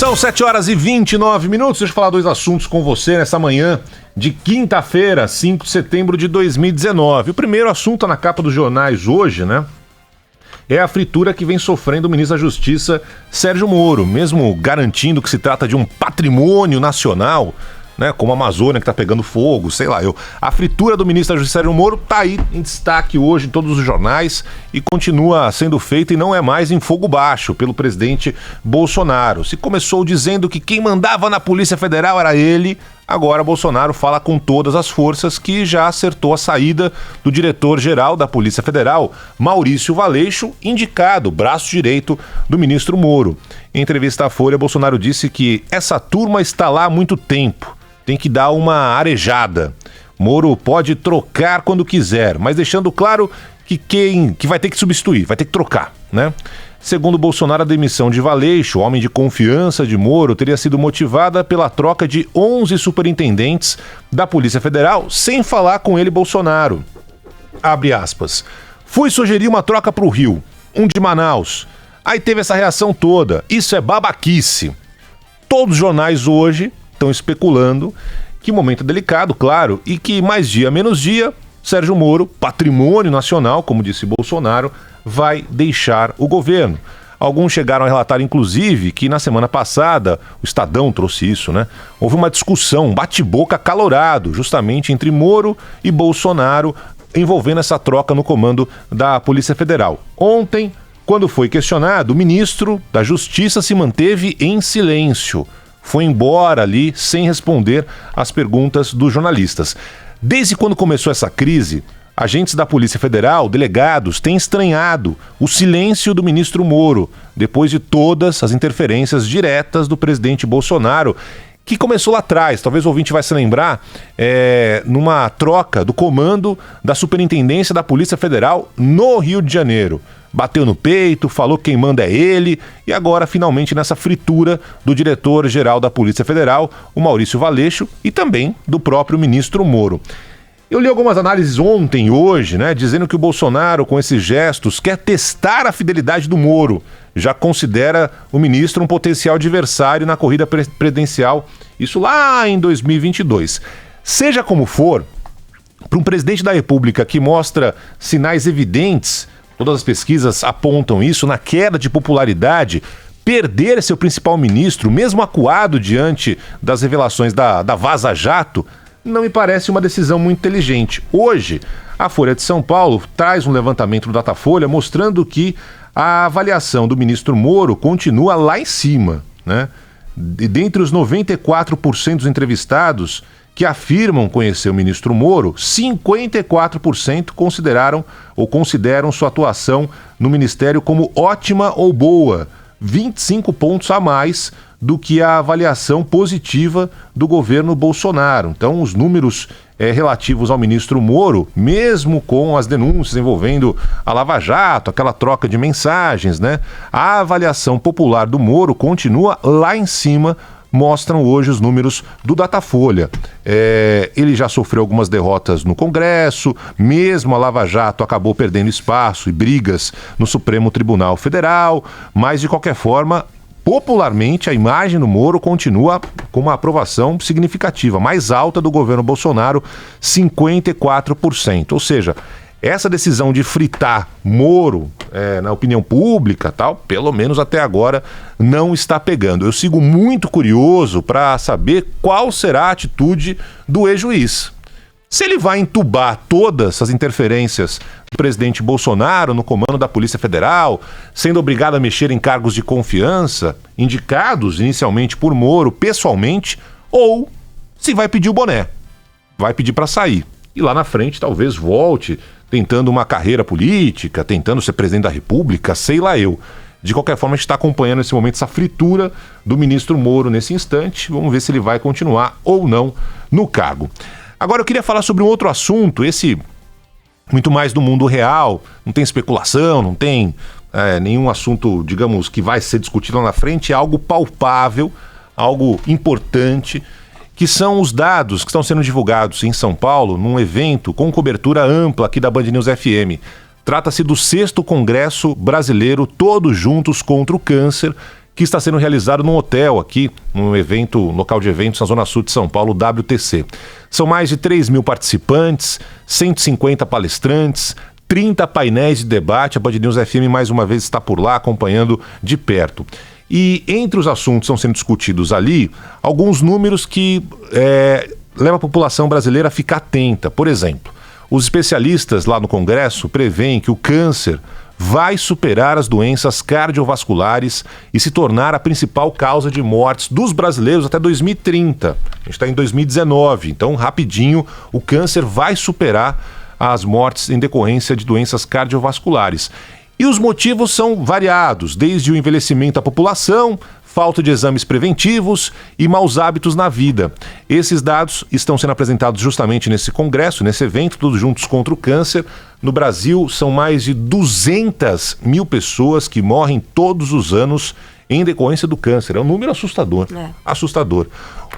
São 7h29. Deixa eu falar dois assuntos com você nessa manhã de quinta-feira, 5 de setembro de 2019. O primeiro assunto na capa dos jornais hoje, né? É a fritura que vem sofrendo o ministro da Justiça, Sérgio Moro, mesmo garantindo que se trata de um patrimônio nacional, né, como a Amazônia que tá pegando fogo, sei lá eu. A fritura do ministro da Justiça, Sérgio Moro, tá aí em destaque hoje em todos os jornais e continua sendo feita e não é mais em fogo baixo pelo presidente Bolsonaro. Se começou dizendo que quem mandava na Polícia Federal era ele, agora Bolsonaro fala com todas as forças que já acertou a saída do diretor-geral da Polícia Federal, Maurício Valeixo, indicado, braço direito do ministro Moro. Em entrevista à Folha, Bolsonaro disse que essa turma está lá há muito tempo. Tem que dar uma arejada. Moro pode trocar quando quiser, mas deixando claro que vai ter que substituir, vai ter que trocar, né? Segundo Bolsonaro, a demissão de Valeixo, homem de confiança de Moro, teria sido motivada pela troca de 11 superintendentes da Polícia Federal, sem falar com ele, Bolsonaro. Abre aspas. Fui sugerir uma troca para o Rio, um de Manaus. Aí teve essa reação toda. Isso é babaquice. Todos os jornais hoje estão especulando que momento delicado, claro, e que mais dia menos dia, Sérgio Moro, patrimônio nacional, como disse Bolsonaro, vai deixar o governo. Alguns chegaram a relatar, inclusive, que na semana passada, o Estadão trouxe isso, né? Houve uma discussão, um bate-boca acalorado, justamente entre Moro e Bolsonaro, envolvendo essa troca no comando da Polícia Federal. Ontem, quando foi questionado, o ministro da Justiça se manteve em silêncio. Foi embora ali sem responder às perguntas dos jornalistas. Desde quando começou essa crise, agentes da Polícia Federal, delegados, têm estranhado o silêncio do ministro Moro, depois de todas as interferências diretas do presidente Bolsonaro, que começou lá atrás, talvez o ouvinte vai se lembrar, numa troca do comando da Superintendência da Polícia Federal no Rio de Janeiro. Bateu no peito, falou que quem manda é ele, e agora finalmente nessa fritura do diretor-geral da Polícia Federal, o Maurício Valeixo, e também do próprio ministro Moro. Eu li algumas análises ontem e hoje, né, dizendo que o Bolsonaro, com esses gestos, quer testar a fidelidade do Moro. Já considera o ministro um potencial adversário na corrida presidencial, isso lá em 2022. Seja como for, para um presidente da República que mostra sinais evidentes, todas as pesquisas apontam isso, na queda de popularidade, perder seu principal ministro, mesmo acuado diante das revelações da Vaza Jato, não me parece uma decisão muito inteligente. Hoje, a Folha de São Paulo traz um levantamento do Datafolha mostrando que a avaliação do ministro Moro continua lá em cima, né? Dentre os 94% dos entrevistados que afirmam conhecer o ministro Moro, 54% consideram sua atuação no ministério como ótima ou boa, 25 pontos a mais do que a avaliação positiva do governo Bolsonaro. Então, os números relativos ao ministro Moro, mesmo com as denúncias envolvendo a Lava Jato, aquela troca de mensagens, né? A avaliação popular do Moro continua lá em cima, mostram hoje os números do Datafolha. Ele já sofreu algumas derrotas no Congresso, mesmo a Lava Jato acabou perdendo espaço e brigas no Supremo Tribunal Federal, mas de qualquer forma, popularmente, a imagem do Moro continua com uma aprovação significativa, mais alta do governo Bolsonaro, 54%. Ou seja, essa decisão de fritar Moro na opinião pública, tal, pelo menos até agora, não está pegando. Eu sigo muito curioso para saber qual será a atitude do ex-juiz. Se ele vai entubar todas as interferências do presidente Bolsonaro no comando da Polícia Federal, sendo obrigado a mexer em cargos de confiança, indicados inicialmente por Moro pessoalmente, ou se vai pedir o boné, vai pedir para sair. E lá na frente talvez volte tentando uma carreira política, tentando ser presidente da República, sei lá eu. De qualquer forma, a gente está acompanhando nesse momento essa fritura do ministro Moro nesse instante. Vamos ver se ele vai continuar ou não no cargo. Agora eu queria falar sobre um outro assunto, esse muito mais do mundo real, não tem especulação, não tem nenhum assunto, digamos, que vai ser discutido lá na frente, é algo palpável, algo importante, que são os dados que estão sendo divulgados em São Paulo, num evento com cobertura ampla aqui da Band News FM. Trata-se do 6º Congresso Brasileiro Todos Juntos contra o Câncer, que está sendo realizado num hotel aqui, num local de eventos na Zona Sul de São Paulo, WTC. São mais de 3.000 participantes, 150 palestrantes, 30 painéis de debate. A Band News FM mais uma vez está por lá acompanhando de perto. E entre os assuntos que estão sendo discutidos ali, alguns números que levam a população brasileira a ficar atenta. Por exemplo, os especialistas lá no Congresso preveem que o câncer vai superar as doenças cardiovasculares e se tornar a principal causa de mortes dos brasileiros até 2030. A gente está em 2019, então rapidinho o câncer vai superar as mortes em decorrência de doenças cardiovasculares. E os motivos são variados, desde o envelhecimento da população, falta de exames preventivos e maus hábitos na vida. Esses dados estão sendo apresentados justamente nesse congresso, nesse evento, Todos Juntos contra o Câncer. No Brasil, são mais de 200 mil pessoas que morrem todos os anos em decorrência do câncer. É um número assustador. Assustador.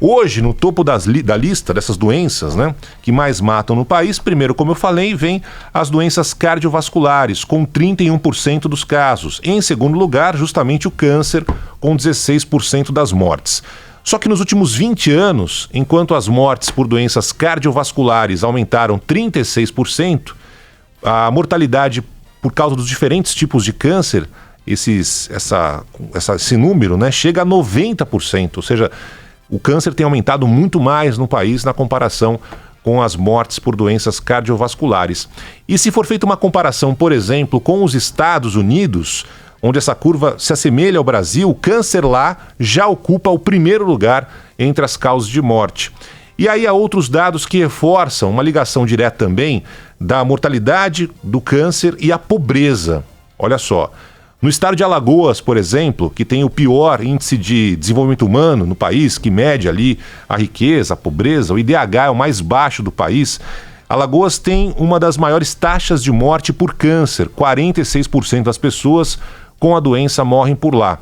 Hoje, no topo da lista dessas doenças, né, que mais matam no país, primeiro, como eu falei, vem as doenças cardiovasculares, com 31% dos casos. Em segundo lugar, justamente o câncer, com 16% das mortes. Só que nos últimos 20 anos, enquanto as mortes por doenças cardiovasculares aumentaram 36%, a mortalidade por causa dos diferentes tipos de câncer, esse número, né, chega a 90%, ou seja, o câncer tem aumentado muito mais no país na comparação com as mortes por doenças cardiovasculares. E se for feita uma comparação, por exemplo, com os Estados Unidos, onde essa curva se assemelha ao Brasil, o câncer lá já ocupa o primeiro lugar entre as causas de morte. E aí há outros dados que reforçam uma ligação direta também da mortalidade do câncer e a pobreza. Olha só. No estado de Alagoas, por exemplo, que tem o pior índice de desenvolvimento humano no país, que mede ali a riqueza, a pobreza, o IDH é o mais baixo do país, Alagoas tem uma das maiores taxas de morte por câncer. 46% das pessoas com a doença morrem por lá.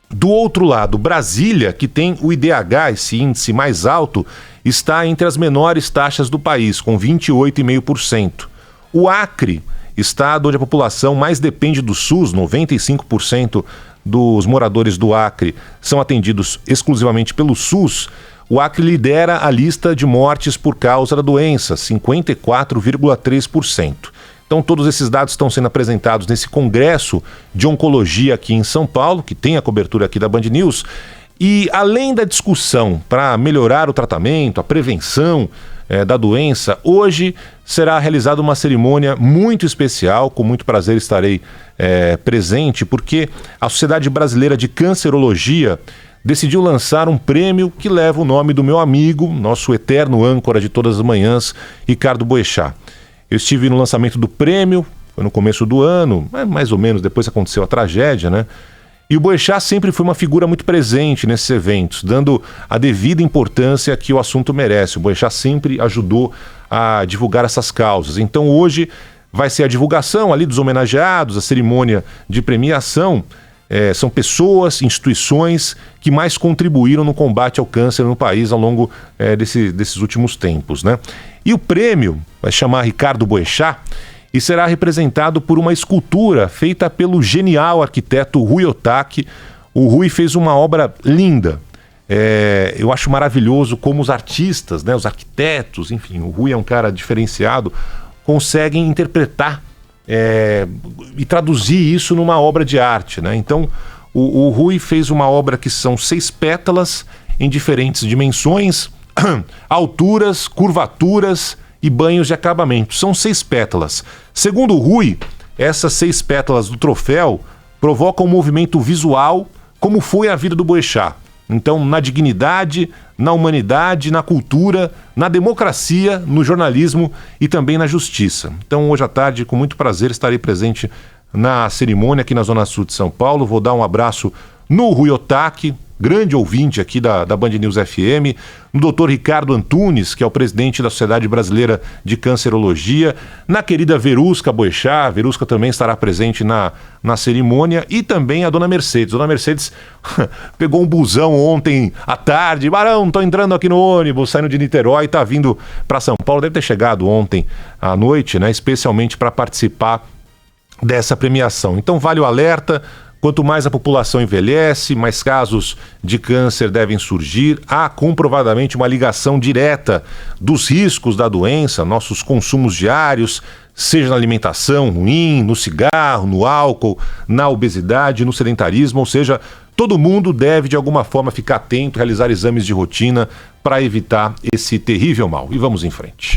Do outro lado, Brasília, que tem o IDH, esse índice mais alto, está entre as menores taxas do país, com 28,5%. O Acre, estado onde a população mais depende do SUS, 95% dos moradores do Acre são atendidos exclusivamente pelo SUS. O Acre lidera a lista de mortes por causa da doença, 54,3%. Então todos esses dados estão sendo apresentados nesse congresso de oncologia aqui em São Paulo, que tem a cobertura aqui da Band News. E além da discussão para melhorar o tratamento, a prevenção da doença, hoje será realizada uma cerimônia muito especial. Com muito prazer estarei presente, porque a Sociedade Brasileira de Cancerologia decidiu lançar um prêmio que leva o nome do meu amigo, nosso eterno âncora de todas as manhãs, Ricardo Boechat. Eu estive no lançamento do prêmio, foi no começo do ano, mais ou menos depois aconteceu a tragédia, né? E o Boechat sempre foi uma figura muito presente nesses eventos, dando a devida importância que o assunto merece. O Boechat sempre ajudou a divulgar essas causas. Então hoje vai ser a divulgação ali dos homenageados, a cerimônia de premiação. São pessoas, instituições que mais contribuíram no combate ao câncer no país ao longo desses últimos tempos, né? E o prêmio vai chamar Ricardo Boechat e será representado por uma escultura feita pelo genial arquiteto Rui Otaki. O Rui fez uma obra linda. Eu acho maravilhoso como os artistas, né, os arquitetos, enfim, o Rui é um cara diferenciado, conseguem interpretar e traduzir isso numa obra de arte, né? Então, o Rui fez uma obra que são 6 pétalas em diferentes dimensões, alturas, curvaturas e banhos de acabamento. São 6 pétalas. Segundo o Rui, essas 6 pétalas do troféu provocam um movimento visual, como foi a vida do Boechat. Então, na dignidade, na humanidade, na cultura, na democracia, no jornalismo e também na justiça. Então, hoje à tarde, com muito prazer, estarei presente na cerimônia aqui na Zona Sul de São Paulo. Vou dar um abraço no Rui Otaki, grande ouvinte aqui da Band News FM, no Dr. Ricardo Antunes, que é o presidente da Sociedade Brasileira de Cancerologia, na querida Verusca Boechat. A Verusca também estará presente na cerimônia, e também a Dona Mercedes. Dona Mercedes pegou um busão ontem à tarde. Barão, tô entrando aqui no ônibus, saindo de Niterói, tá vindo para São Paulo. Deve ter chegado ontem à noite, né, especialmente para participar dessa premiação. Então vale o alerta. Quanto mais a população envelhece, mais casos de câncer devem surgir. Há comprovadamente uma ligação direta dos riscos da doença, nossos consumos diários, seja na alimentação ruim, no cigarro, no álcool, na obesidade, no sedentarismo, ou seja, todo mundo deve de alguma forma ficar atento, realizar exames de rotina para evitar esse terrível mal. E vamos em frente.